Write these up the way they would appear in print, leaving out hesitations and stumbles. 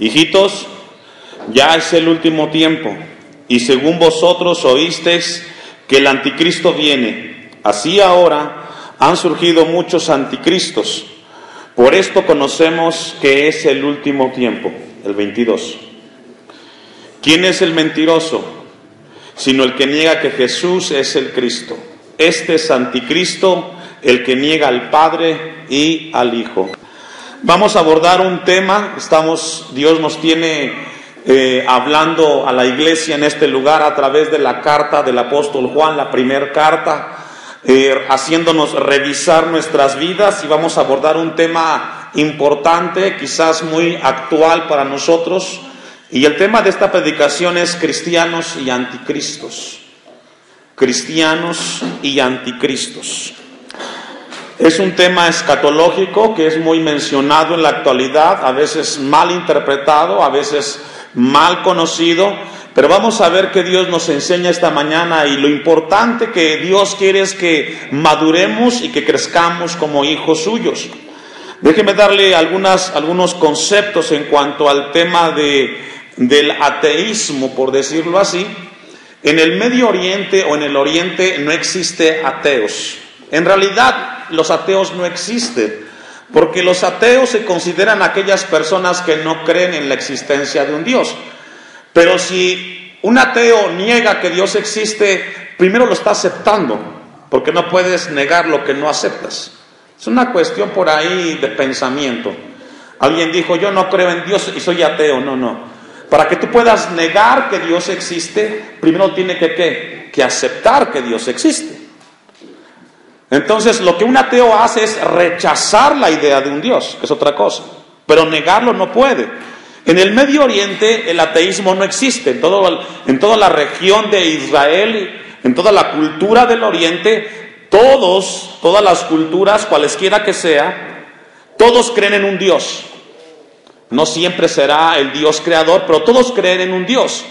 Hijitos, ya es el último tiempo, y según vosotros oísteis que el anticristo viene, así ahora han surgido muchos anticristos. Por esto conocemos que es el último tiempo. El 22. ¿Quién es el mentiroso? Sino el que niega que Jesús es el Cristo. Este es anticristo, el que niega al Padre y al Hijo. Vamos a abordar un tema. Dios nos tiene hablando a la iglesia en este lugar a través de la carta del apóstol Juan, la primera carta, haciéndonos revisar nuestras vidas, y vamos a abordar un tema importante, quizás muy actual para nosotros, y el tema de esta predicación es cristianos y anticristos. Cristianos y anticristos. Es un tema escatológico que es muy mencionado en la actualidad, a veces mal interpretado, a veces mal conocido, pero vamos a ver que Dios nos enseña esta mañana, y lo importante que Dios quiere es que maduremos y que crezcamos como hijos suyos. Déjeme darle algunos conceptos en cuanto al tema del ateísmo, por decirlo así. En el Medio Oriente o en el Oriente no existe ateos. En realidad los ateos no existen, porque los ateos se consideran aquellas personas que no creen en la existencia de un Dios. Pero si un ateo niega que Dios existe, primero lo está aceptando, porque no puedes negar lo que no aceptas. Es una cuestión por ahí de pensamiento. Alguien dijo, yo no creo en Dios y soy ateo. No. Para que tú puedas negar que Dios existe, primero tiene que aceptar que Dios existe. Entonces, lo que un ateo hace es rechazar la idea de un Dios, que es otra cosa, pero negarlo no puede. En el Medio Oriente el ateísmo no existe. En toda la región de Israel, en toda la cultura del Oriente, todas las culturas, cualesquiera que sea, todos creen en un Dios. No siempre será el Dios creador, pero todos creen en un Dios.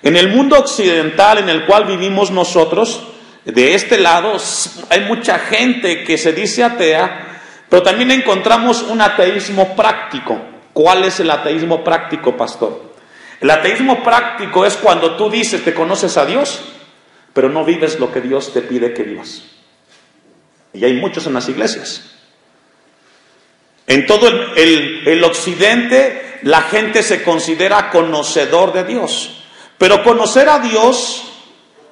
En el mundo occidental en el cual vivimos nosotros, de este lado, hay mucha gente que se dice atea, pero también encontramos un ateísmo práctico. ¿Cuál es el ateísmo práctico, pastor? El ateísmo práctico es cuando tú dices que conoces a Dios, pero no vives lo que Dios te pide que vivas. Y hay muchos en las iglesias. En todo el occidente, la gente se considera conocedor de Dios, pero conocer a Dios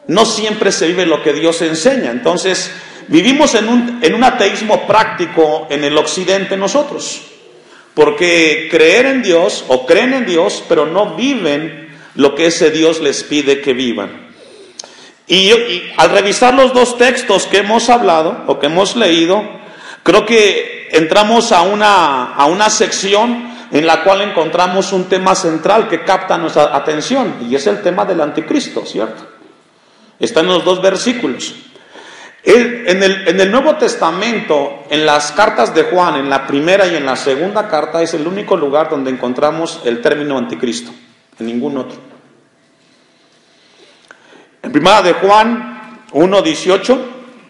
no siempre se vive lo que Dios enseña. Entonces, vivimos en un ateísmo práctico en el occidente nosotros. Porque creer en Dios o creen en Dios, pero no viven lo que ese Dios les pide que vivan. Y al revisar los dos textos que hemos hablado o que hemos leído, creo que entramos a una sección en la cual encontramos un tema central que capta nuestra atención, y es el tema del anticristo, ¿cierto? Está en los dos versículos. En el Nuevo Testamento, en las cartas de Juan, en la primera y en la segunda carta, es el único lugar donde encontramos el término anticristo, en ningún otro. En primera de Juan 1:18,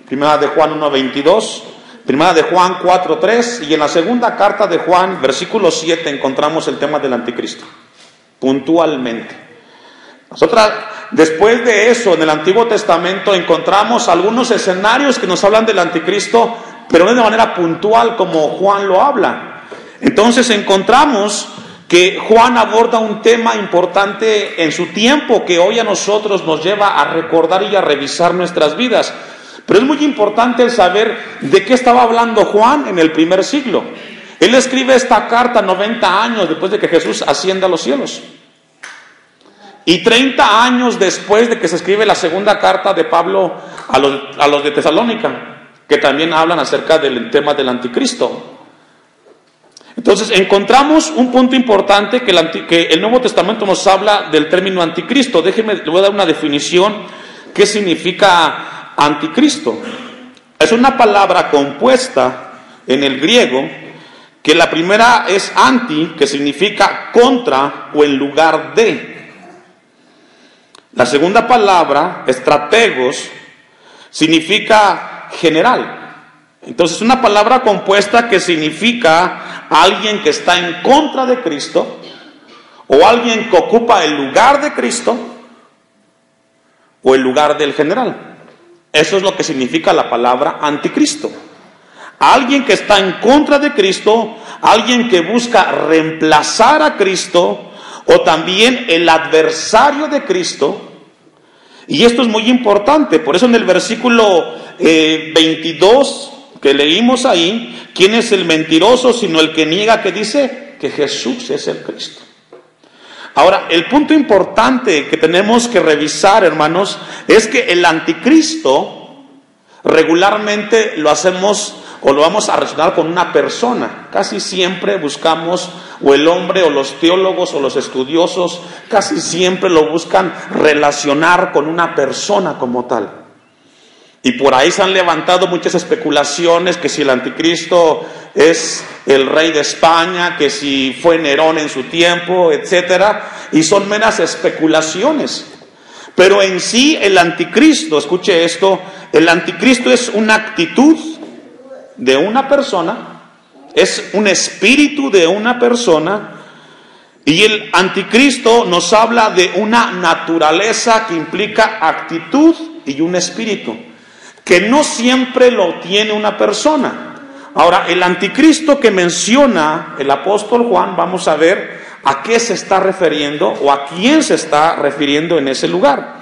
primera de Juan 1:22, primera de Juan 4:3, y en la segunda carta de Juan, versículo 7, encontramos el tema del anticristo, puntualmente. Después de eso, en el Antiguo Testamento encontramos algunos escenarios que nos hablan del anticristo, pero no de manera puntual como Juan lo habla. Entonces encontramos que Juan aborda un tema importante en su tiempo, que hoy a nosotros nos lleva a recordar y a revisar nuestras vidas. Pero es muy importante el saber de qué estaba hablando Juan en el primer siglo. Él escribe esta carta 90 años después de que Jesús ascienda a los cielos. Y 30 años después de que se escribe la segunda carta de Pablo a los de Tesalónica, que también hablan acerca del tema del anticristo. Entonces encontramos un punto importante que el Nuevo Testamento nos habla del término anticristo. Déjenme, le voy a dar una definición. ¿Qué significa anticristo? Es una palabra compuesta en el griego, que la primera es anti, que significa contra o en lugar de. La segunda palabra, estrategos, significa general. Entonces, una palabra compuesta que significa alguien que está en contra de Cristo o alguien que ocupa el lugar de Cristo o el lugar del general. Eso es lo que significa la palabra anticristo. Alguien que está en contra de Cristo, alguien que busca reemplazar a Cristo, o también el adversario de Cristo. Y esto es muy importante, por eso en el versículo 22 que leímos ahí, ¿quién es el mentiroso sino el que niega, que dice? Que Jesús es el Cristo. Ahora, el punto importante que tenemos que revisar, hermanos, es que el anticristo regularmente lo hacemos o lo vamos a relacionar con una persona. Casi siempre buscamos, o el hombre, o los teólogos, o los estudiosos, casi siempre lo buscan relacionar con una persona como tal. Y por ahí se han levantado muchas especulaciones, que si el anticristo es el rey de España, que si fue Nerón en su tiempo, etcétera, y son meras especulaciones. Pero en sí el anticristo, escuche esto, el anticristo es una actitud de una persona, es un espíritu de una persona, y el anticristo nos habla de una naturaleza que implica actitud y un espíritu, que no siempre lo tiene una persona. Ahora, el anticristo que menciona el apóstol Juan, vamos a ver a qué se está refiriendo o a quién se está refiriendo en ese lugar.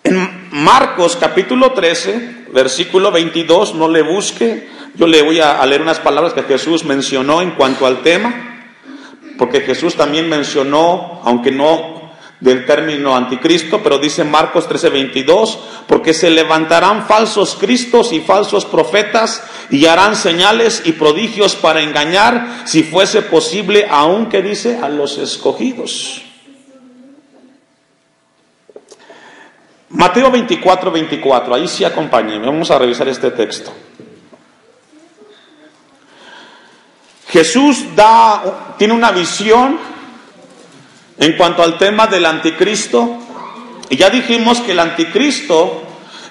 En Marcos capítulo 13, versículo 22, no le busque, yo le voy a leer unas palabras que Jesús mencionó en cuanto al tema, porque Jesús también mencionó, aunque no del término anticristo, pero dice Marcos 13, 22, porque se levantarán falsos cristos y falsos profetas y harán señales y prodigios para engañar, si fuese posible, aun que dice, a los escogidos. Mateo 24, 24, ahí sí acompáñenme, vamos a revisar este texto. Jesús tiene una visión en cuanto al tema del anticristo, y ya dijimos que el anticristo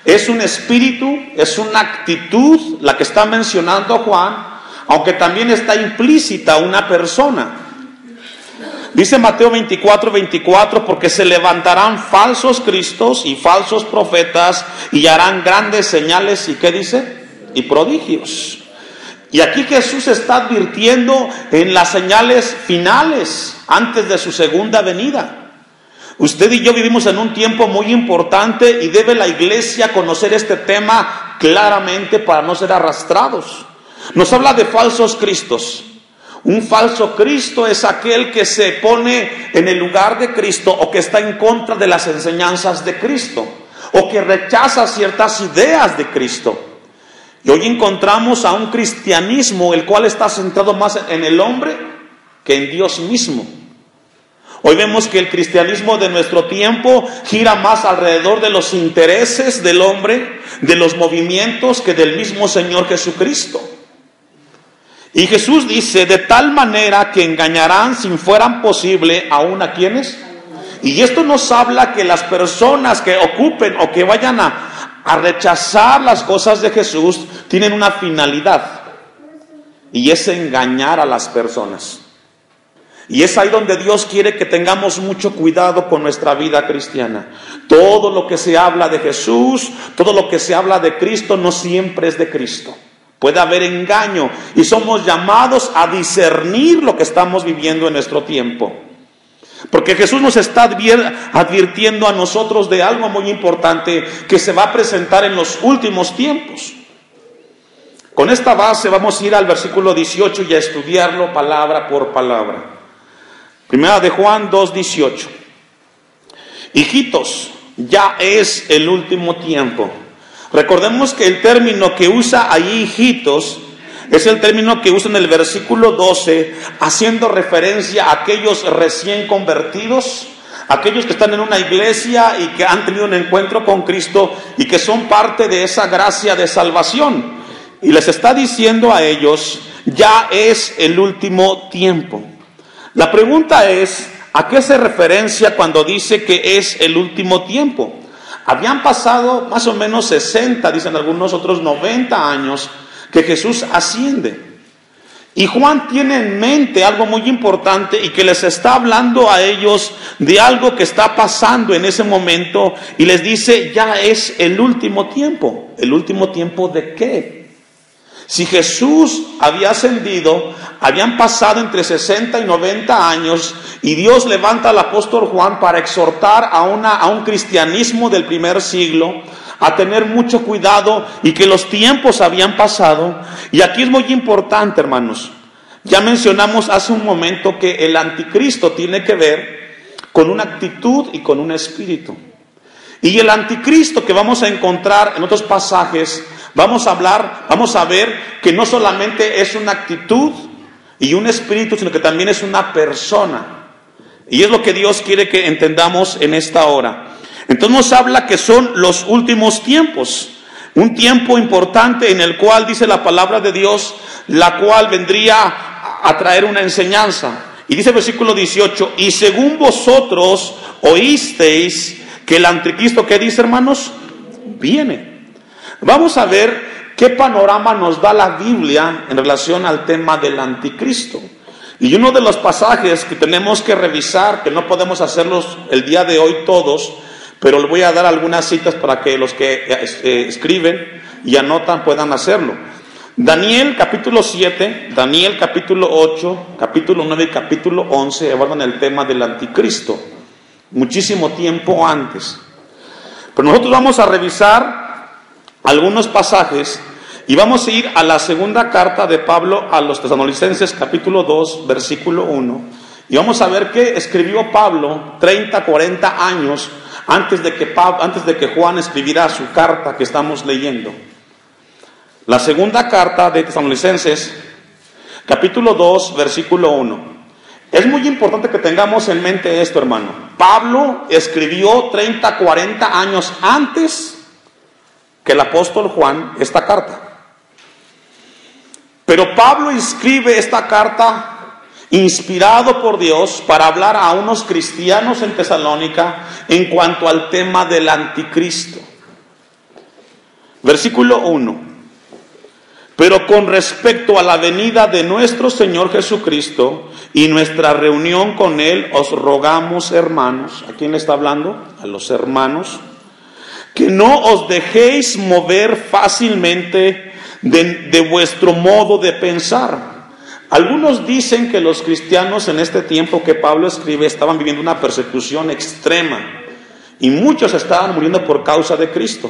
es un espíritu, es una actitud, la que está mencionando Juan, aunque también está implícita una persona. Dice Mateo 24, 24, porque se levantarán falsos cristos y falsos profetas y harán grandes señales, ¿y qué dice? Y prodigios. Y aquí Jesús está advirtiendo en las señales finales, antes de su segunda venida. Usted y yo vivimos en un tiempo muy importante y debe la iglesia conocer este tema claramente para no ser arrastrados. Nos habla de falsos cristos. Un falso Cristo es aquel que se pone en el lugar de Cristo o que está en contra de las enseñanzas de Cristo o que rechaza ciertas ideas de Cristo. Y hoy encontramos a un cristianismo el cual está centrado más en el hombre que en Dios mismo. Hoy vemos que el cristianismo de nuestro tiempo gira más alrededor de los intereses del hombre, de los movimientos, que del mismo Señor Jesucristo. Y Jesús dice, de tal manera que engañarán, si fueran posible, aún a quienes. Y esto nos habla que las personas que ocupen o que vayan a rechazar las cosas de Jesús tienen una finalidad, y es engañar a las personas. Y es ahí donde Dios quiere que tengamos mucho cuidado con nuestra vida cristiana. Todo lo que se habla de Jesús, todo lo que se habla de Cristo, no siempre es de Cristo. Puede haber engaño y somos llamados a discernir lo que estamos viviendo en nuestro tiempo. Porque Jesús nos está advirtiendo a nosotros de algo muy importante que se va a presentar en los últimos tiempos. Con esta base vamos a ir al versículo 18 y a estudiarlo palabra por palabra. Primera de Juan 2:18. Hijitos, ya es el último tiempo. Recordemos que el término que usa ahí, hijitos, es el término que usa en el versículo 12, haciendo referencia a aquellos recién convertidos, aquellos que están en una iglesia y que han tenido un encuentro con Cristo y que son parte de esa gracia de salvación. Y les está diciendo a ellos, ya es el último tiempo. La pregunta es, ¿a qué se referencia cuando dice que es el último tiempo? Habían pasado más o menos 60, dicen algunos otros 90 años, que Jesús asciende. Y Juan tiene en mente algo muy importante y que les está hablando a ellos de algo que está pasando en ese momento y les dice, ya es el último tiempo. ¿El último tiempo de qué? Si Jesús había ascendido, habían pasado entre 60 y 90 años y Dios levanta al apóstol Juan para exhortar a un cristianismo del primer siglo a tener mucho cuidado y que los tiempos habían pasado. Y aquí es muy importante, hermanos. Ya mencionamos hace un momento que el anticristo tiene que ver con una actitud y con un espíritu. Y el anticristo que vamos a encontrar en otros pasajes, vamos a ver que no solamente es una actitud y un espíritu, sino que también es una persona. Y es lo que Dios quiere que entendamos en esta hora. Entonces nos habla que son los últimos tiempos, un tiempo importante en el cual dice la palabra de Dios, la cual vendría a traer una enseñanza. Y dice el versículo 18, y según vosotros oísteis que el anticristo, ¿qué dice, hermanos? Viene. Vamos a ver qué panorama nos da la Biblia en relación al tema del anticristo. Y uno de los pasajes que tenemos que revisar, que no podemos hacerlos el día de hoy todos, pero le voy a dar algunas citas para que los que escriben y anotan puedan hacerlo. Daniel capítulo 7, Daniel capítulo 8, capítulo 9 y capítulo 11 abordan el tema del anticristo, muchísimo tiempo antes. Pero nosotros vamos a revisar algunos pasajes y vamos a ir a la segunda carta de Pablo a los Tesalonicenses capítulo 2, versículo 1. Y vamos a ver qué escribió Pablo 30, 40 años antes de que Juan escribiera su carta que estamos leyendo. La segunda carta de Tesalonicenses, capítulo 2, versículo 1. Es muy importante que tengamos en mente esto, hermano. Pablo escribió 30, 40 años antes que el apóstol Juan esta carta. Pero Pablo escribe esta carta inspirado por Dios para hablar a unos cristianos en Tesalónica en cuanto al tema del anticristo. Versículo 1. Pero con respecto a la venida de nuestro Señor Jesucristo y nuestra reunión con Él, os rogamos, hermanos, ¿a quién le está hablando? A los hermanos, que no os dejéis mover fácilmente de vuestro modo de pensar. Algunos dicen que los cristianos en este tiempo que Pablo escribe estaban viviendo una persecución extrema y muchos estaban muriendo por causa de Cristo.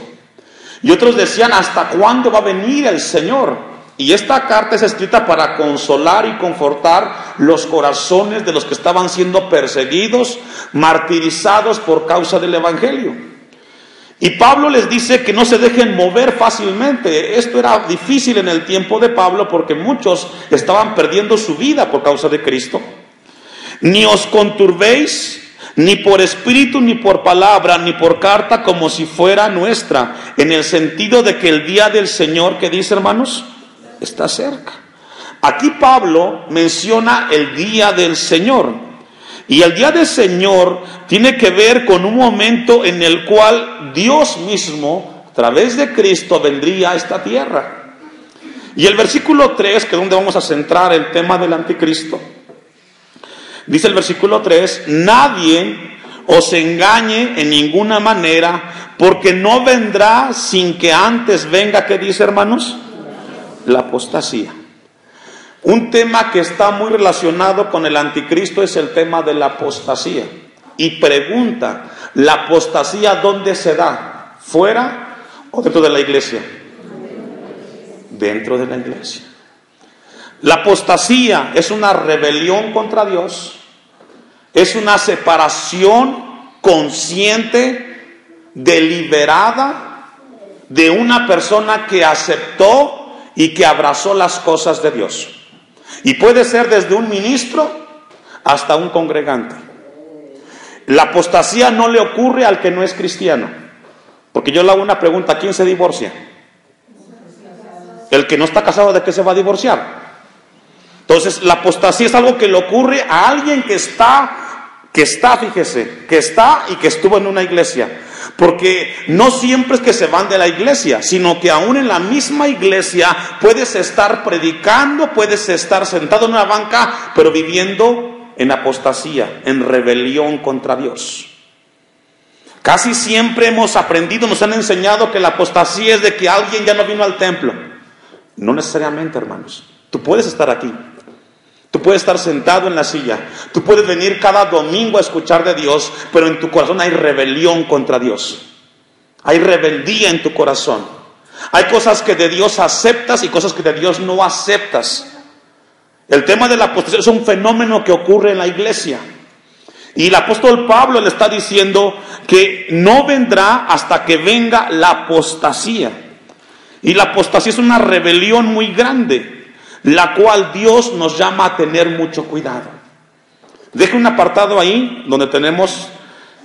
Y otros decían, ¿hasta cuándo va a venir el Señor? Y esta carta es escrita para consolar y confortar los corazones de los que estaban siendo perseguidos, martirizados por causa del Evangelio. Y Pablo les dice que no se dejen mover fácilmente. Esto era difícil en el tiempo de Pablo porque muchos estaban perdiendo su vida por causa de Cristo. Ni os conturbéis, ni por espíritu, ni por palabra, ni por carta, como si fuera nuestra, en el sentido de que el día del Señor, ¿qué dice, hermanos? Está cerca. Aquí Pablo menciona el día del Señor. Y el día del Señor tiene que ver con un momento en el cual Dios mismo, a través de Cristo, vendría a esta tierra. Y el versículo 3, que es donde vamos a centrar el tema del anticristo, dice el versículo 3, nadie os engañe en ninguna manera, porque no vendrá sin que antes venga, ¿qué dice, hermanos? La apostasía. Un tema que está muy relacionado con el anticristo es el tema de la apostasía. Y pregunta, ¿la apostasía dónde se da? ¿Fuera o dentro de la iglesia? Dentro de la iglesia. La apostasía es una rebelión contra Dios, es una separación consciente, deliberada, de una persona que aceptó y que abrazó las cosas de Dios. Y puede ser desde un ministro hasta un congregante. La apostasía no le ocurre al que no es cristiano. Porque yo le hago una pregunta, ¿quién se divorcia? El que no está casado, ¿de qué se va a divorciar? Entonces, la apostasía es algo que le ocurre a alguien que está, fíjese, que está y que estuvo en una iglesia. Porque no siempre es que se van de la iglesia, sino que aún en la misma iglesia puedes estar predicando, puedes estar sentado en una banca, pero viviendo en apostasía, en rebelión contra Dios. Casi siempre hemos aprendido, nos han enseñado que la apostasía es de que alguien ya no vino al templo. No necesariamente, hermanos. Tú puedes estar aquí. Tú puedes estar sentado en la silla. Tú puedes venir cada domingo a escuchar de Dios, pero en tu corazón hay rebelión contra Dios. Hay rebeldía en tu corazón. Hay cosas que de Dios aceptas y cosas que de Dios no aceptas. El tema de la apostasía es un fenómeno que ocurre en la iglesia. Y el apóstol Pablo le está diciendo que no vendrá hasta que venga la apostasía. Y la apostasía es una rebelión muy grande, la cual Dios nos llama a tener mucho cuidado. Deje un apartado ahí donde tenemos,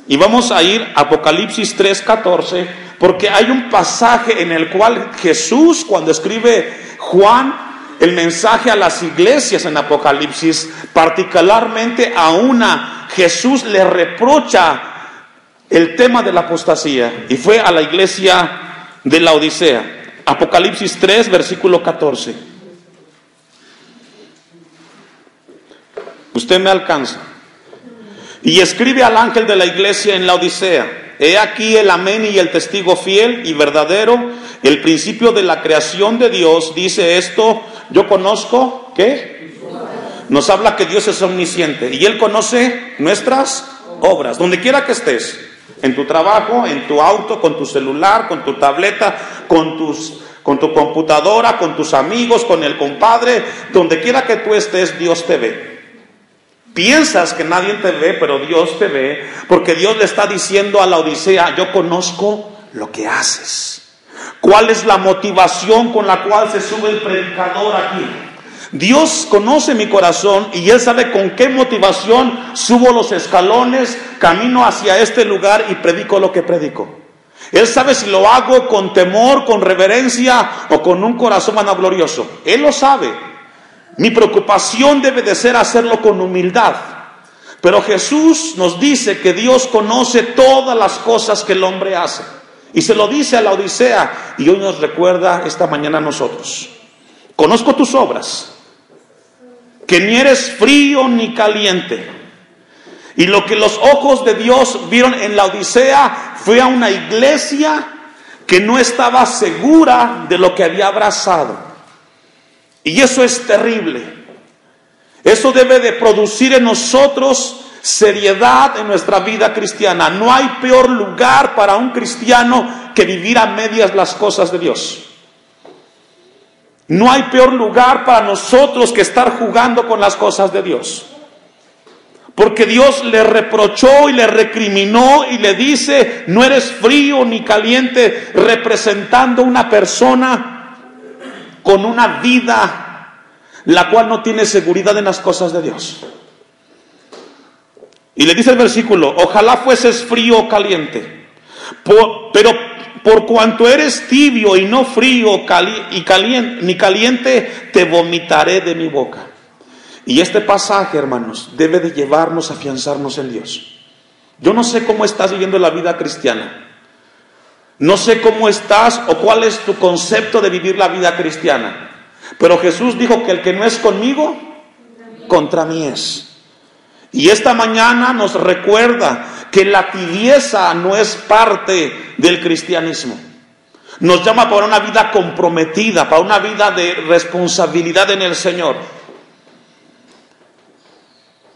y vamos a ir a Apocalipsis 3:14, porque hay un pasaje en el cual Jesús, cuando escribe Juan el mensaje a las iglesias en Apocalipsis, particularmente a una, Jesús le reprocha el tema de la apostasía, y fue a la iglesia de la Odisea. Apocalipsis 3, versículo 14. Usted me alcanza. Y escribe al ángel de la iglesia en la Odisea: he aquí el amén y el testigo fiel y verdadero, el principio de la creación de Dios, dice esto: yo conozco, ¿qué? Nos habla que Dios es omnisciente y Él conoce nuestras obras, donde quiera que estés, en tu trabajo, en tu auto, con tu celular, con tu tableta, con tu computadora, con tus amigos, con el compadre, donde quiera que tú estés, Dios te ve. Piensas que nadie te ve, pero Dios te ve, porque Dios le está diciendo a la Odisea: yo conozco lo que haces. ¿Cuál es la motivación con la cual se sube el predicador aquí? Dios conoce mi corazón y Él sabe con qué motivación subo los escalones, camino hacia este lugar y predico lo que predico. Él sabe si lo hago con temor, con reverencia o con un corazón vanaglorioso. Él lo sabe. Mi preocupación debe de ser hacerlo con humildad. Pero Jesús nos dice que Dios conoce todas las cosas que el hombre hace. Y se lo dice a la Odisea, y hoy nos recuerda esta mañana a nosotros. Conozco tus obras, que ni eres frío ni caliente. Y lo que los ojos de Dios vieron en la Odisea fue a una iglesia que no estaba segura de lo que había abrazado. Y eso es terrible. Eso debe de producir en nosotros seriedad en nuestra vida cristiana. No hay peor lugar para un cristiano que vivir a medias las cosas de Dios. No hay peor lugar para nosotros que estar jugando con las cosas de Dios. Porque Dios le reprochó y le recriminó y le dice: no eres frío ni caliente, representando una persona con una vida la cual no tiene seguridad en las cosas de Dios. Y le dice el versículo: ojalá fueses frío o caliente, pero por cuanto eres tibio y no frío ni caliente, te vomitaré de mi boca. Y este pasaje, hermanos, debe de llevarnos a afianzarnos en Dios. Yo no sé cómo estás viviendo la vida cristiana. No sé cómo estás o cuál es tu concepto de vivir la vida cristiana. Pero Jesús dijo que el que no es conmigo, contra mí es. Y esta mañana nos recuerda que la tibieza no es parte del cristianismo. Nos llama para una vida comprometida, para una vida de responsabilidad en el Señor.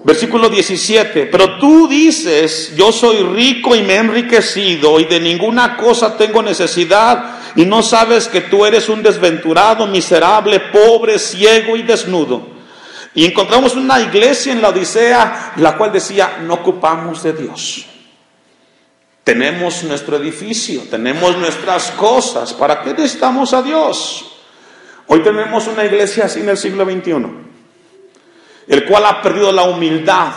Versículo 17: pero tú dices: yo soy rico y me he enriquecido y de ninguna cosa tengo necesidad, y no sabes que tú eres un desventurado, miserable, pobre, ciego y desnudo. Y encontramos una iglesia en la Odisea, la cual decía: no ocupamos de Dios. Tenemos nuestro edificio, tenemos nuestras cosas, ¿para qué necesitamos a Dios? Hoy tenemos una iglesia así en el siglo XXI, el cual ha perdido la humildad,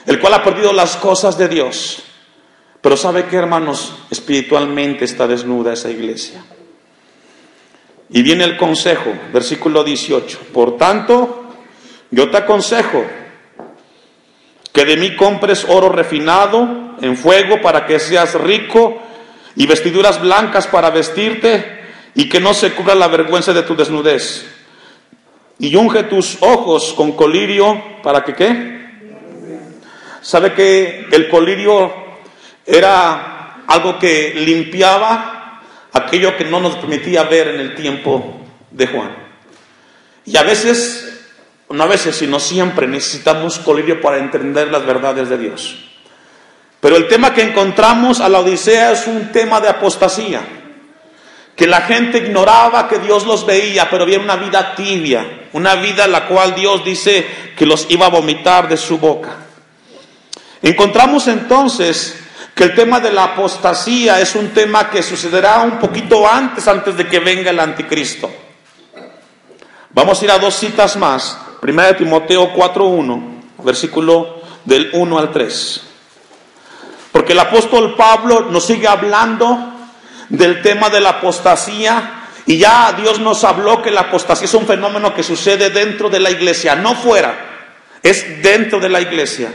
el cual ha perdido las cosas de Dios. Pero ¿sabe qué, hermanos? Espiritualmente está desnuda esa iglesia. Y viene el consejo, versículo 18: por tanto, yo te aconsejo que de mí compres oro refinado en fuego para que seas rico, y vestiduras blancas para vestirte, y que no se cubra la vergüenza de tu desnudez. Y unge tus ojos con colirio, ¿para que qué? ¿Sabe que el colirio era algo que limpiaba aquello que no nos permitía ver en el tiempo de Juan? Y a veces, no a veces, sino siempre necesitamos colirio para entender las verdades de Dios. Pero el tema que encontramos a la Odisea es un tema de apostasía, que la gente ignoraba que Dios los veía, pero había una vida tibia, una vida en la cual Dios dice que los iba a vomitar de su boca. Encontramos entonces que el tema de la apostasía es un tema que sucederá un poquito antes de que venga el anticristo. Vamos a ir a dos citas más. 1 Timoteo 4:1, versículo del 1 al 3. Porque el apóstol Pablo nos sigue hablando del tema de la apostasía, y ya Dios nos habló que la apostasía es un fenómeno que sucede dentro de la iglesia, no fuera, es dentro de la iglesia.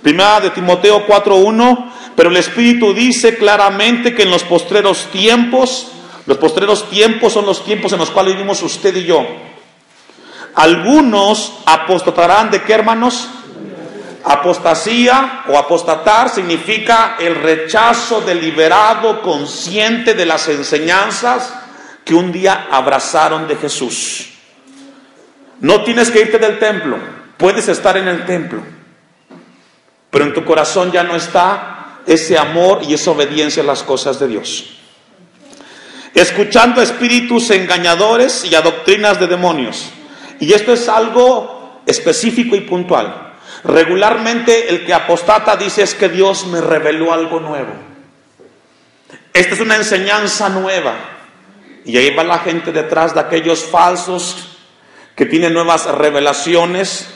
1 Timoteo 4:1, pero el Espíritu dice claramente que en los postreros tiempos son los tiempos en los cuales vivimos usted y yo. Algunos apostatarán. ¿De qué, hermanos? Apostasía o apostatar significa el rechazo deliberado, consciente de las enseñanzas que un día abrazaron de Jesús. No tienes que irte del templo, puedes estar en el templo, pero en tu corazón ya no está ese amor y esa obediencia a las cosas de Dios. Escuchando a espíritus engañadores y a doctrinas de demonios. Y esto es algo específico y puntual. Regularmente el que apostata dice es que Dios me reveló algo nuevo. Esta es una enseñanza nueva. Y ahí va la gente detrás de aquellos falsos que tienen nuevas revelaciones,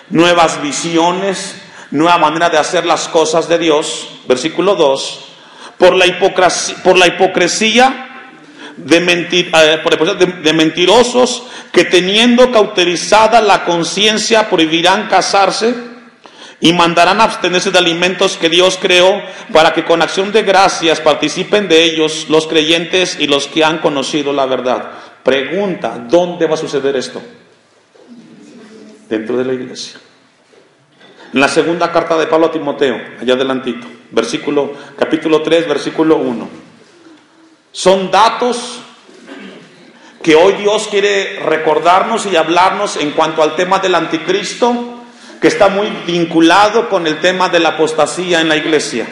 nuevas visiones, nueva manera de hacer las cosas de Dios. Versículo 2. Por la hipocresía de mentirosos que teniendo cauterizada la conciencia prohibirán casarse y mandarán abstenerse de alimentos que Dios creó, para que con acción de gracias participen de ellos los creyentes y los que han conocido la verdad. Pregunta, ¿dónde va a suceder esto? Dentro de la iglesia. En la segunda carta de Pablo a Timoteo, allá adelantito, capítulo 3, versículo 1. Son datos que hoy Dios quiere recordarnos y hablarnos en cuanto al tema del anticristo, que está muy vinculado con el tema de la apostasía en la iglesia.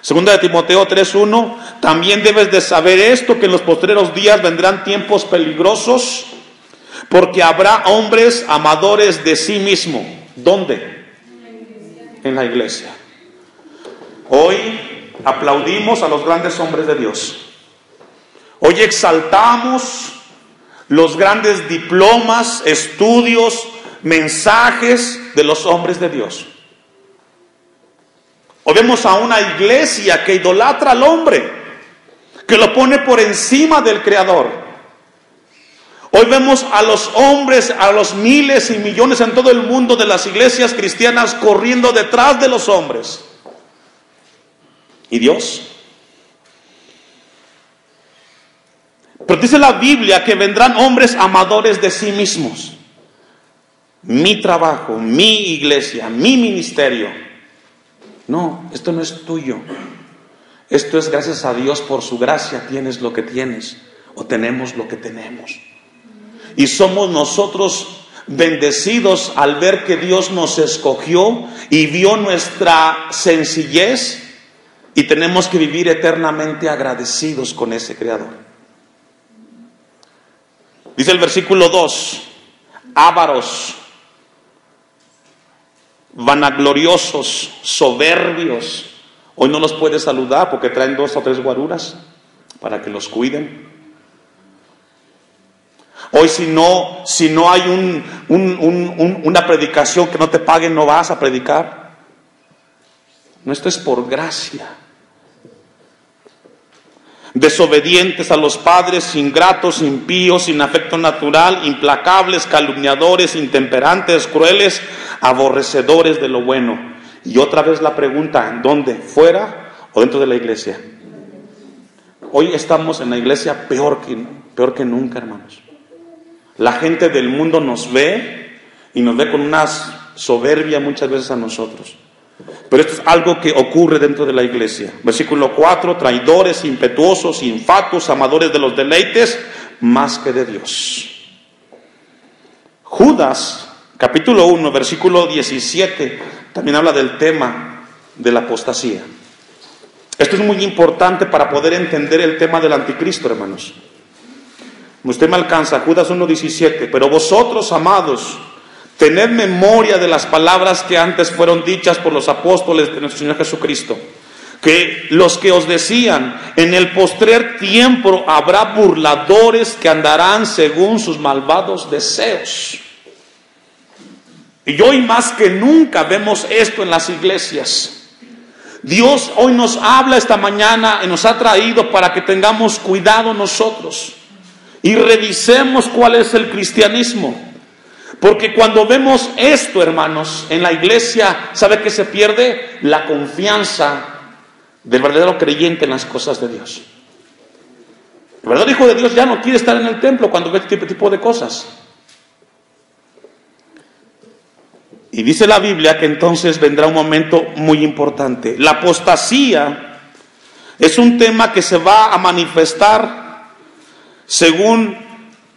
Segunda de Timoteo 3:1, también debes de saber esto, que en los postreros días vendrán tiempos peligrosos, porque habrá hombres amadores de sí mismo. ¿Dónde? En la iglesia. Hoy aplaudimos a los grandes hombres de Dios. Hoy exaltamos los grandes diplomas, estudios, mensajes de los hombres de Dios. Hoy vemos a una iglesia que idolatra al hombre, que lo pone por encima del Creador. Hoy vemos a los hombres, a los miles y millones en todo el mundo de las iglesias cristianas corriendo detrás de los hombres. ¿Y Dios? Pero dice la Biblia que vendrán hombres amadores de sí mismos. Mi trabajo, mi iglesia, mi ministerio. No, esto no es tuyo. Esto es gracias a Dios, por su gracia tienes lo que tienes, o tenemos lo que tenemos. Y somos nosotros bendecidos al ver que Dios nos escogió y vio nuestra sencillez, y tenemos que vivir eternamente agradecidos con ese Creador. Dice el versículo 2, ávaros, vanagloriosos, soberbios. Hoy no los puedes saludar porque traen 2 o 3 guaruras para que los cuiden. Hoy si no hay una predicación que no te paguen, no vas a predicar. No, esto es por gracia. desobedientes a los padres, ingratos, impíos, sin afecto natural, implacables, calumniadores, intemperantes, crueles, aborrecedores de lo bueno. Y otra vez la pregunta, ¿en dónde? ¿Fuera o dentro de la iglesia? Hoy estamos en la iglesia peor que nunca, hermanos. La gente del mundo nos ve y nos ve con una soberbia muchas veces a nosotros. Pero esto es algo que ocurre dentro de la iglesia. Versículo 4, traidores, impetuosos, infatuos, amadores de los deleites, más que de Dios. Judas, capítulo 1, versículo 17, también habla del tema de la apostasía. Esto es muy importante para poder entender el tema del anticristo, hermanos. Usted me alcanza, Judas 1:17, pero vosotros, amados, tened memoria de las palabras que antes fueron dichas por los apóstoles de nuestro Señor Jesucristo, que los que os decían, en el postrer tiempo habrá burladores que andarán según sus malvados deseos. Y hoy más que nunca vemos esto en las iglesias. Dios hoy nos habla esta mañana y nos ha traído para que tengamos cuidado nosotros y revisemos cuál es el cristianismo. Porque cuando vemos esto, hermanos, en la iglesia, ¿sabe qué se pierde? La confianza del verdadero creyente en las cosas de Dios. El verdadero hijo de Dios ya no quiere estar en el templo cuando ve este tipo de cosas. Y dice la Biblia que entonces vendrá un momento muy importante. La apostasía es un tema que se va a manifestar según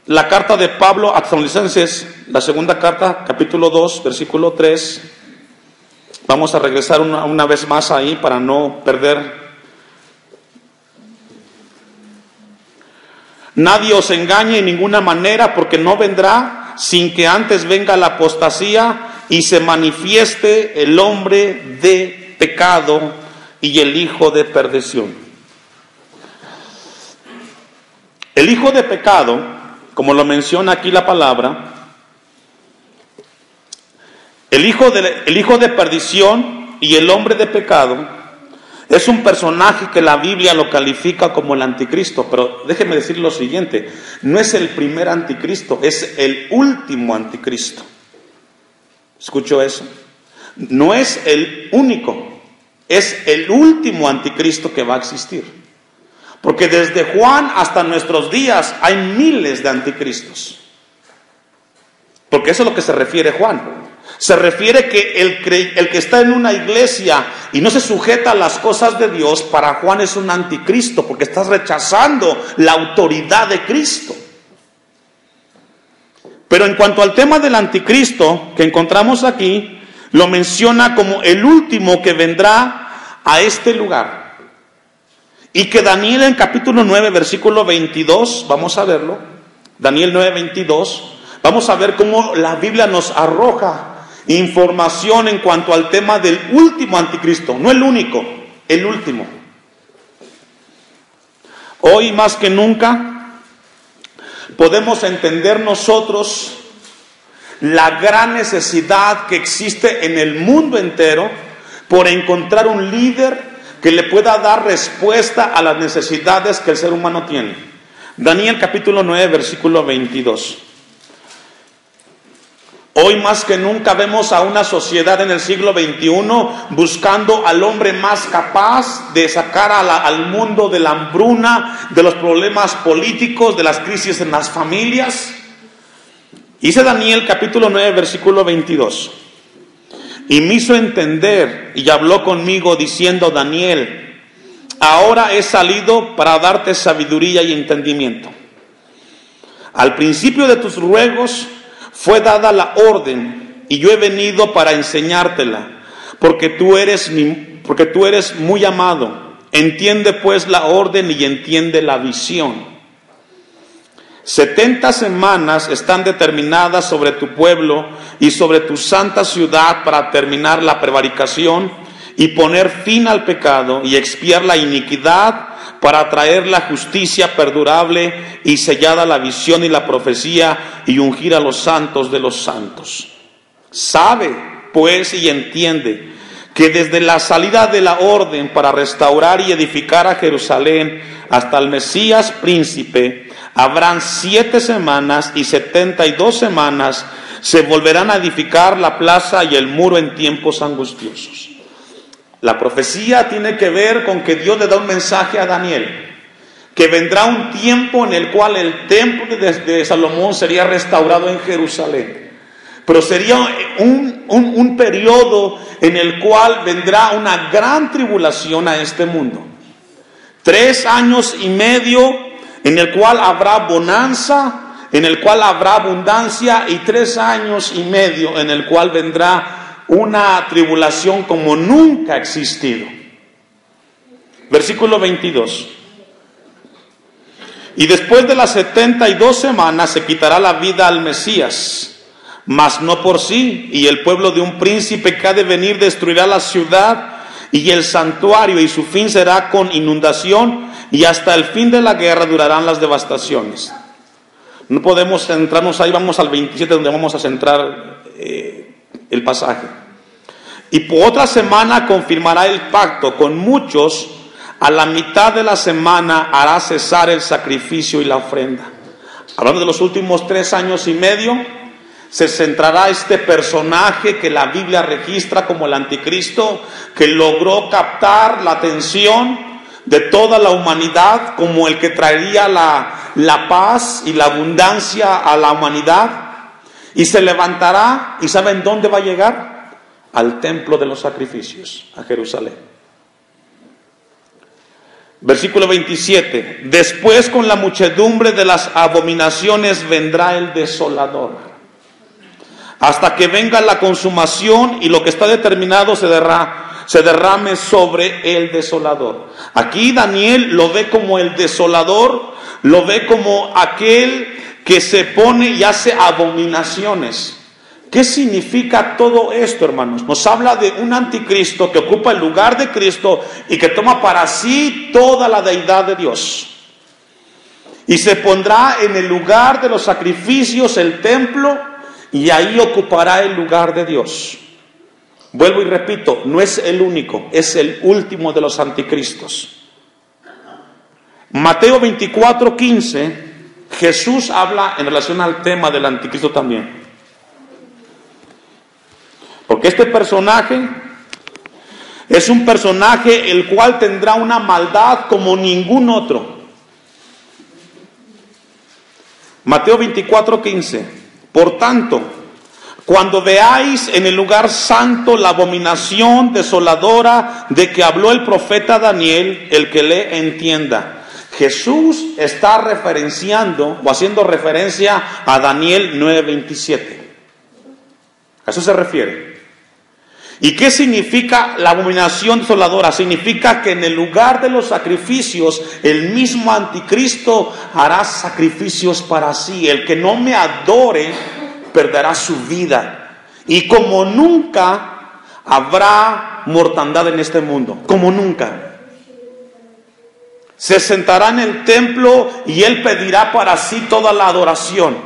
la carta de Pablo a Tesalonicenses, la segunda carta, capítulo 2, versículo 3. Vamos a regresar una vez más ahí para no perder. Nadie os engañe en ninguna manera, porque no vendrá sin que antes venga la apostasía y se manifieste el hombre de pecado y el hijo de perdición. El hijo de pecado, como lo menciona aquí la palabra, el hijo de perdición y el hombre de pecado es un personaje que la Biblia lo califica como el anticristo. Pero déjeme decir lo siguiente, no es el primer anticristo, es el último anticristo. ¿Escuchó eso? No es el único, es el último anticristo que va a existir. Porque desde Juan hasta nuestros días hay miles de anticristos. Porque eso es lo que se refiere Juan. Se refiere que el que está en una iglesia y no se sujeta a las cosas de Dios, para Juan es un anticristo, porque estás rechazando la autoridad de Cristo. Pero en cuanto al tema del anticristo que encontramos aquí, lo menciona como el último que vendrá a este lugar. Y que Daniel en capítulo 9, versículo 22, vamos a verlo, Daniel 9, 22, vamos a ver cómo la Biblia nos arroja información en cuanto al tema del último anticristo, no el único, el último. Hoy más que nunca podemos entender nosotros la gran necesidad que existe en el mundo entero por encontrar un líder que le pueda dar respuesta a las necesidades que el ser humano tiene. Daniel capítulo 9, versículo 22. Hoy más que nunca vemos a una sociedad en el siglo XXI buscando al hombre más capaz de sacar al mundo de la hambruna, de los problemas políticos, de las crisis en las familias. Dice Daniel capítulo 9, versículo 22. Y me hizo entender y habló conmigo diciendo: Daniel, ahora he salido para darte sabiduría y entendimiento. Al principio de tus ruegos fue dada la orden, y yo he venido para enseñártela, porque tú eres muy amado. Entiende pues la orden y entiende la visión. 70 semanas están determinadas sobre tu pueblo y sobre tu santa ciudad para terminar la prevaricación y poner fin al pecado y expiar la iniquidad, para traer la justicia perdurable y sellada la visión y la profecía, y ungir a los santos de los santos. Sabe pues y entiende que desde la salida de la orden para restaurar y edificar a Jerusalén hasta el Mesías príncipe, habrán 7 semanas y 72 semanas, se volverán a edificar la plaza y el muro en tiempos angustiosos. La profecía tiene que ver con que Dios le da un mensaje a Daniel, que vendrá un tiempo en el cual el templo de Salomón sería restaurado en Jerusalén. Pero sería un periodo en el cual vendrá una gran tribulación a este mundo. 3 años y medio en el cual habrá bonanza, en el cual habrá abundancia, y 3 años y medio en el cual vendrá una tribulación como nunca ha existido. Versículo 22. Y después de las 72 semanas se quitará la vida al Mesías, mas no por sí, y el pueblo de un príncipe que ha de venir destruirá la ciudad y el santuario, y su fin será con inundación, y hasta el fin de la guerra durarán las devastaciones. No podemos centrarnos ahí, vamos al 27 donde vamos a centrar el pasaje. Y por otra semana confirmará el pacto con muchos, a la mitad de la semana hará cesar el sacrificio y la ofrenda. Hablando de los últimos 3 años y medio, se centrará este personaje que la Biblia registra como el anticristo, que logró captar la atención de toda la humanidad como el que traería la paz y la abundancia a la humanidad, y se levantará, y ¿saben dónde va a llegar? Al templo de los sacrificios, a Jerusalén. Versículo 27, después con la muchedumbre de las abominaciones vendrá el desolador, hasta que venga la consumación y lo que está determinado se derrame sobre el desolador. Aquí Daniel lo ve como el desolador, lo ve como aquel que se pone y hace abominaciones. ¿Qué significa todo esto, hermanos? Nos habla de un anticristo que ocupa el lugar de Cristo y que toma para sí toda la deidad de Dios. Y se pondrá en el lugar de los sacrificios, el templo, y ahí ocupará el lugar de Dios. Vuelvo y repito, no es el único, es el último de los anticristos. Mateo 24:15, Jesús habla en relación al tema del anticristo también. Porque este personaje es un personaje el cual tendrá una maldad como ningún otro. Mateo 24:15. Por tanto, cuando veáis en el lugar santo la abominación desoladora de que habló el profeta Daniel, el que le entienda. Jesús está referenciando o haciendo referencia a Daniel 9:27. A eso se refiere. ¿Y qué significa la abominación desoladora? Significa que en el lugar de los sacrificios, el mismo anticristo hará sacrificios para sí. El que no me adore, perderá su vida. Y como nunca, habrá mortandad en este mundo. Como nunca. Se sentará en el templo y él pedirá para sí toda la adoración.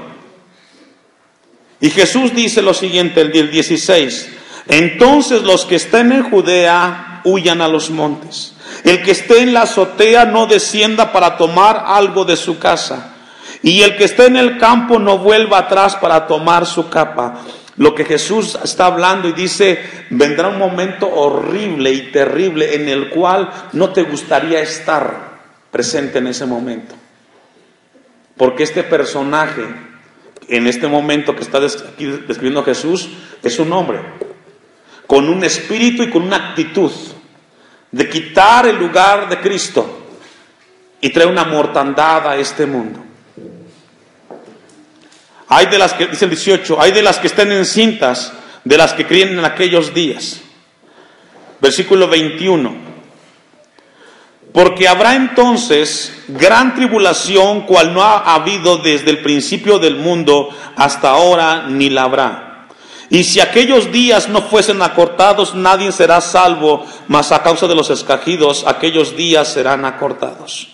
Y Jesús dice lo siguiente, el 16. Entonces los que estén en Judea huyan a los montes. El que esté en la azotea no descienda para tomar algo de su casa. Y el que esté en el campo no vuelva atrás para tomar su capa. Lo que Jesús está hablando y dice, vendrá un momento horrible y terrible en el cual no te gustaría estar presente en ese momento. Porque este personaje, en este momento que está aquí describiendo Jesús, es un hombre con un espíritu y con una actitud de quitar el lugar de Cristo y traer una mortandad a este mundo. Hay de las que, dice el 18, hay de las que estén encintas, de las que críen en aquellos días. Versículo 21. Porque habrá entonces gran tribulación, cual no ha habido desde el principio del mundo hasta ahora, ni la habrá. Y si aquellos días no fuesen acortados, nadie será salvo, mas a causa de los escogidos, aquellos días serán acortados.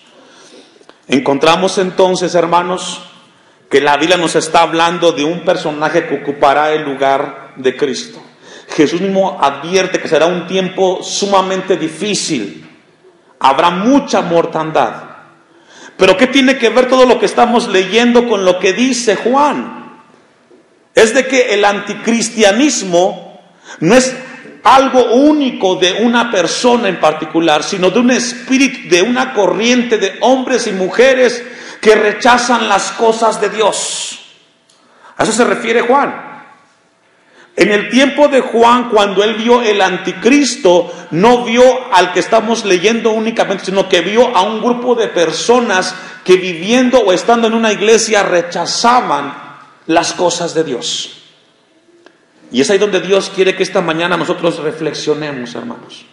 Encontramos entonces, hermanos, que la Biblia nos está hablando de un personaje que ocupará el lugar de Cristo. Jesús mismo advierte que será un tiempo sumamente difícil. Habrá mucha mortandad. Pero ¿qué tiene que ver todo lo que estamos leyendo con lo que dice Juan? Es de que el anticristianismo no es algo único de una persona en particular, sino de un espíritu, de una corriente de hombres y mujeres que rechazan las cosas de Dios. A eso se refiere Juan. En el tiempo de Juan, cuando él vio el anticristo, no vio al que estamos leyendo únicamente, sino que vio a un grupo de personas que viviendo o estando en una iglesia rechazaban las cosas de Dios. Y es ahí donde Dios quiere que esta mañana nosotros reflexionemos, hermanos.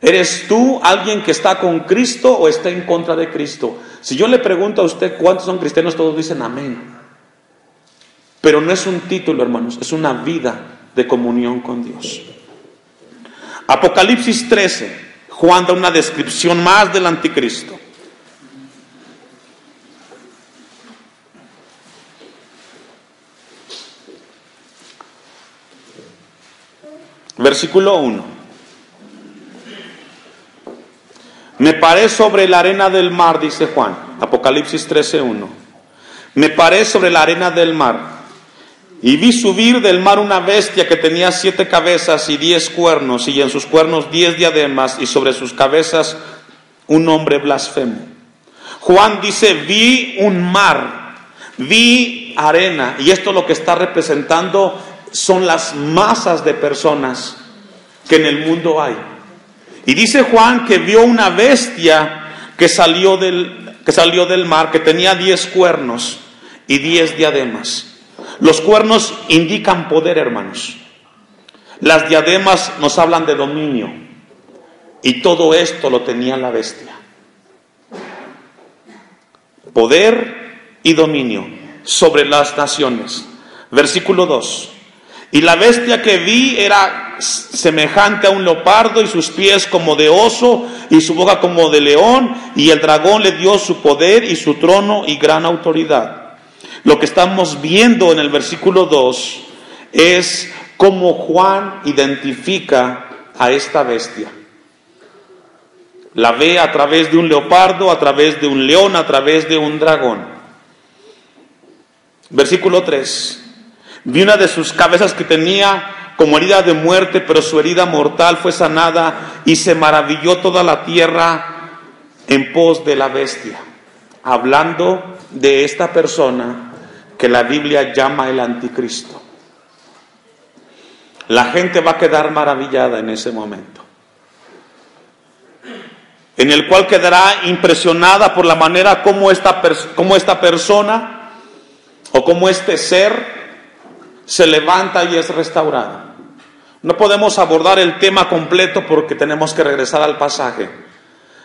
¿Eres tú alguien que está con Cristo o está en contra de Cristo? Si yo le pregunto a usted cuántos son cristianos, todos dicen amén. Pero no es un título, hermanos, es una vida de comunión con Dios. Apocalipsis 13, Juan da una descripción más del anticristo. Versículo 1. Me paré sobre la arena del mar, dice Juan, Apocalipsis 13:1. Me paré sobre la arena del mar y vi subir del mar una bestia que tenía 7 cabezas y 10 cuernos, y en sus cuernos 10 diademas, y sobre sus cabezas un nombre blasfemo. Juan dice, vi un mar, vi arena, y esto lo que está representando son las masas de personas que en el mundo hay. Y dice Juan que vio una bestia que salió del mar, que tenía 10 cuernos y 10 diademas. Los cuernos indican poder, hermanos. Las diademas nos hablan de dominio. Y todo esto lo tenía la bestia. Poder y dominio sobre las naciones. Versículo 2. Y la bestia que vi era semejante a un leopardo, y sus pies como de oso, y su boca como de león, y el dragón le dio su poder y su trono y gran autoridad. Lo que estamos viendo en el versículo 2 es cómo Juan identifica a esta bestia. La ve a través de un leopardo, a través de un león, a través de un dragón. Versículo 3. Vi una de sus cabezas que tenía como herida de muerte, pero su herida mortal fue sanada, y se maravilló toda la tierra en pos de la bestia. Hablando de esta persona que la Biblia llama el anticristo. La gente va a quedar maravillada en ese momento, en el cual quedará impresionada por la manera como esta persona o como este ser se levanta y es restaurado. No podemos abordar el tema completo porque tenemos que regresar al pasaje,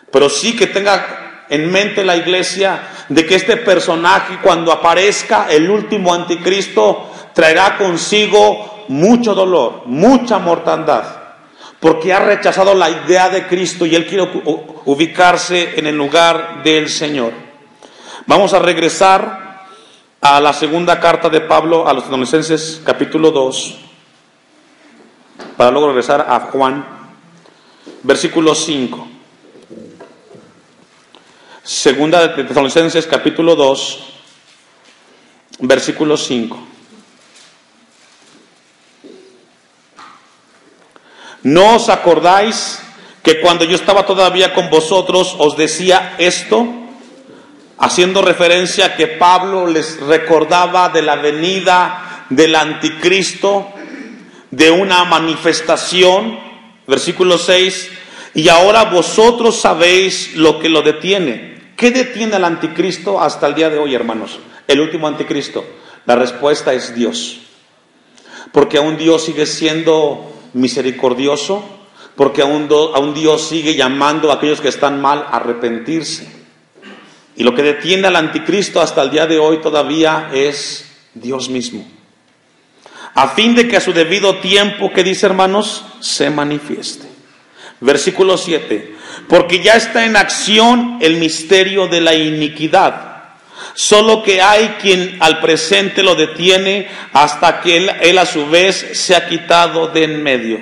pero sí que tenga en mente la iglesia de que este personaje, cuando aparezca el último anticristo, traerá consigo mucho dolor, mucha mortandad, porque ha rechazado la idea de Cristo y él quiere ubicarse en el lugar del Señor. Vamos a regresar a la segunda carta de Pablo a los Tesalonicenses, capítulo 2, para luego regresar a Juan, versículo 5. Segunda de Tesalonicenses, capítulo 2, versículo 5. ¿No os acordáis que cuando yo estaba todavía con vosotros os decía esto? Haciendo referencia a que Pablo les recordaba de la venida del anticristo, de una manifestación. Versículo 6. Y ahora vosotros sabéis lo que lo detiene. ¿Qué detiene al anticristo hasta el día de hoy, hermanos? El último anticristo. La respuesta es Dios. Porque aún Dios sigue siendo misericordioso, porque aún Dios sigue llamando a aquellos que están mal a arrepentirse. Y lo que detiene al anticristo hasta el día de hoy todavía es Dios mismo. A fin de que a su debido tiempo, ¿qué dice, hermanos? Se manifieste. Versículo 7. Porque ya está en acción el misterio de la iniquidad, Solo que hay quien al presente lo detiene hasta que él a su vez se ha quitado de en medio.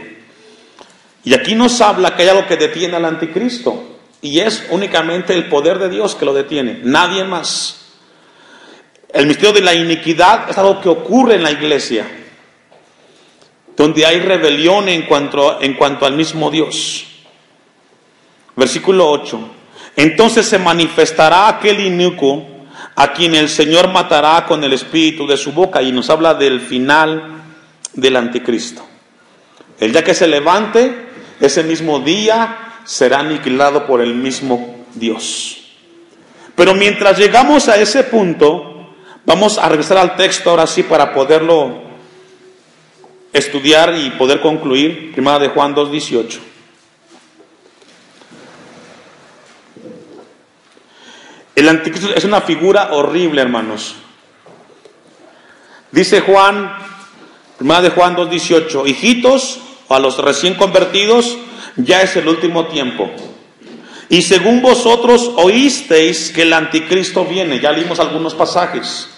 Y aquí nos habla que hay algo que detiene al anticristo, y es únicamente el poder de Dios que lo detiene, nadie más. El misterio de la iniquidad es algo que ocurre en la iglesia, donde hay rebelión en cuanto al mismo Dios. Versículo 8. Entonces se manifestará aquel inicuo a quien el Señor matará con el espíritu de su boca. Y nos habla del final del anticristo. El día que se levante, ese mismo día será aniquilado por el mismo Dios. Pero mientras llegamos a ese punto, vamos a regresar al texto ahora sí para poderlo estudiar y poder concluir. Primera de Juan 2:18. El anticristo es una figura horrible, hermanos. Dice Juan, Primera de Juan 2:18, hijitos, a los recién convertidos, ya es el último tiempo. Y según vosotros oísteis que el anticristo viene, ya leímos algunos pasajes.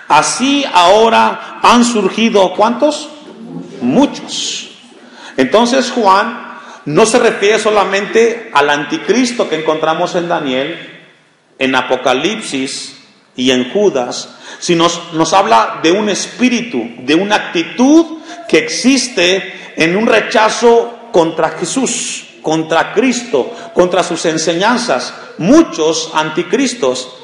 Así ahora han surgido, ¿cuántos? Muchos. Entonces Juan no se refiere solamente al anticristo que encontramos en Daniel, en Apocalipsis y en Judas, sino nos habla de un espíritu, de una actitud que existe en un rechazo contra Jesús, contra Cristo, contra sus enseñanzas, muchos anticristos.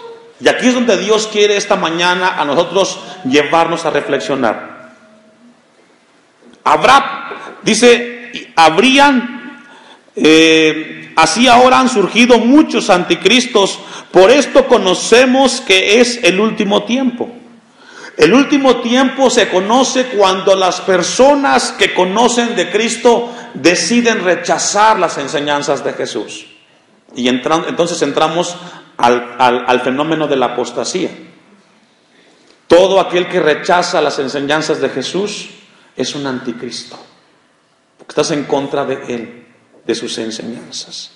Y aquí es donde Dios quiere esta mañana a nosotros llevarnos a reflexionar. Así ahora han surgido muchos anticristos, por esto conocemos que es el último tiempo. El último tiempo se conoce cuando las personas que conocen de Cristo deciden rechazar las enseñanzas de Jesús. Y entonces entramos al fenómeno de la apostasía. Todo aquel que rechaza las enseñanzas de Jesús es un anticristo, porque estás en contra de Él, de sus enseñanzas.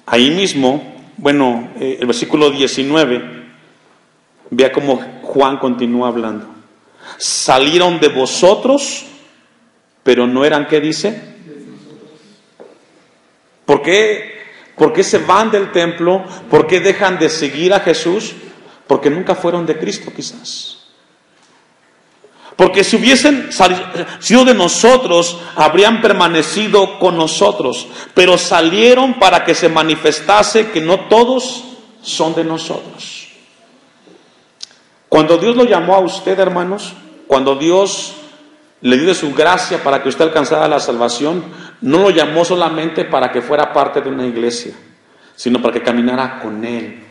Ahí mismo, el versículo 19, vea cómo Juan continúa hablando. Salieron de vosotros, pero no eran, ¿qué dice? ¿Por qué se van del templo? ¿Por qué dejan de seguir a Jesús? Porque nunca fueron de Cristo, quizás. Porque si hubiesen sido de nosotros, habrían permanecido con nosotros. Pero salieron para que se manifestase que no todos son de nosotros. Cuando Dios lo llamó a usted, hermanos, cuando Dios le dio de su gracia para que usted alcanzara la salvación, no lo llamó solamente para que fuera parte de una iglesia, sino para que caminara con Él.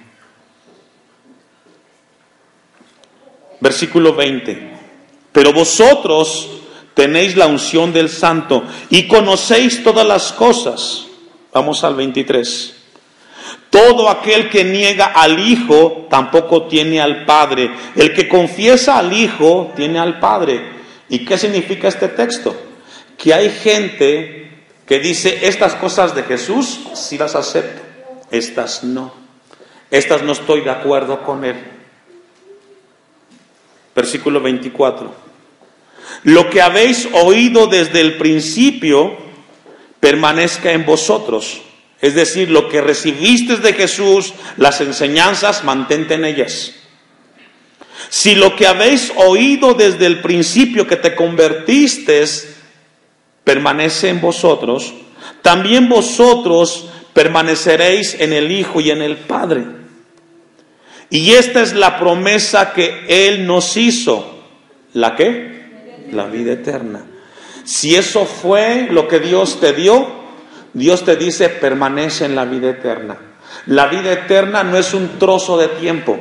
Versículo 20. Pero vosotros tenéis la unción del Santo y conocéis todas las cosas. Vamos al 23. Todo aquel que niega al Hijo tampoco tiene al Padre. El que confiesa al Hijo tiene al Padre. ¿Y qué significa este texto? Que hay gente que dice, estas cosas de Jesús sí las acepto, estas no. Estas no estoy de acuerdo con Él. Versículo 24. Lo que habéis oído desde el principio permanezca en vosotros. Es decir, lo que recibiste de Jesús, las enseñanzas, mantente en ellas. Si lo que habéis oído desde el principio que te convertiste permanece en vosotros, también vosotros permaneceréis en el Hijo y en el Padre. Y esta es la promesa que Él nos hizo. ¿La qué? La vida eterna. Si eso fue lo que Dios te dio, Dios te dice, permanece en la vida eterna. La vida eterna no es un trozo de tiempo.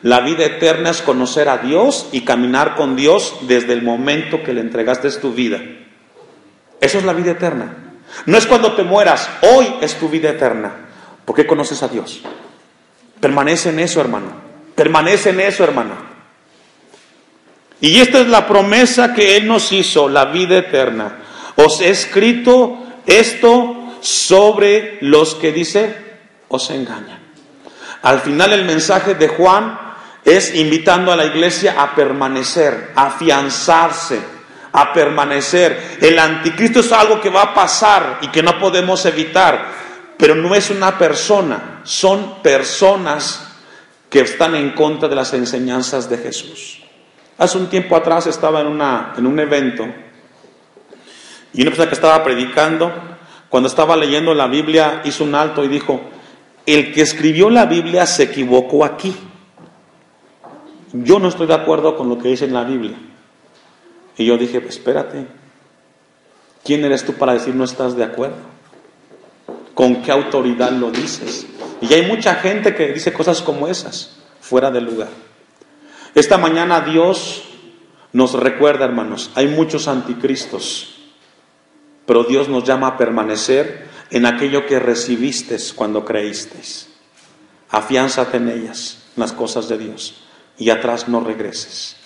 La vida eterna es conocer a Dios y caminar con Dios desde el momento que le entregaste tu vida. Eso es la vida eterna. No es cuando te mueras, hoy es tu vida eterna. ¿Por qué conoces a Dios? Permanece en eso, hermano. Permanece en eso, hermano. Y esta es la promesa que Él nos hizo, la vida eterna. Os he escrito esto sobre los que, dice, os engañan. Al final el mensaje de Juan es invitando a la iglesia a permanecer, a afianzarse, a permanecer. El anticristo es algo que va a pasar y que no podemos evitar, pero no es una persona, son personas que están en contra de las enseñanzas de Jesús. Hace un tiempo atrás estaba en un evento y una persona que estaba predicando, cuando estaba leyendo la Biblia, hizo un alto y dijo: el que escribió la Biblia se equivocó aquí. Yo no estoy de acuerdo con lo que dice en la Biblia. Y yo dije: pues espérate, ¿quién eres tú para decir no estás de acuerdo? ¿Con qué autoridad lo dices? Y hay mucha gente que dice cosas como esas, fuera de lugar. Esta mañana Dios nos recuerda, hermanos, hay muchos anticristos, pero Dios nos llama a permanecer en aquello que recibiste cuando creísteis. Afiánzate en ellas, en las cosas de Dios, y atrás no regreses.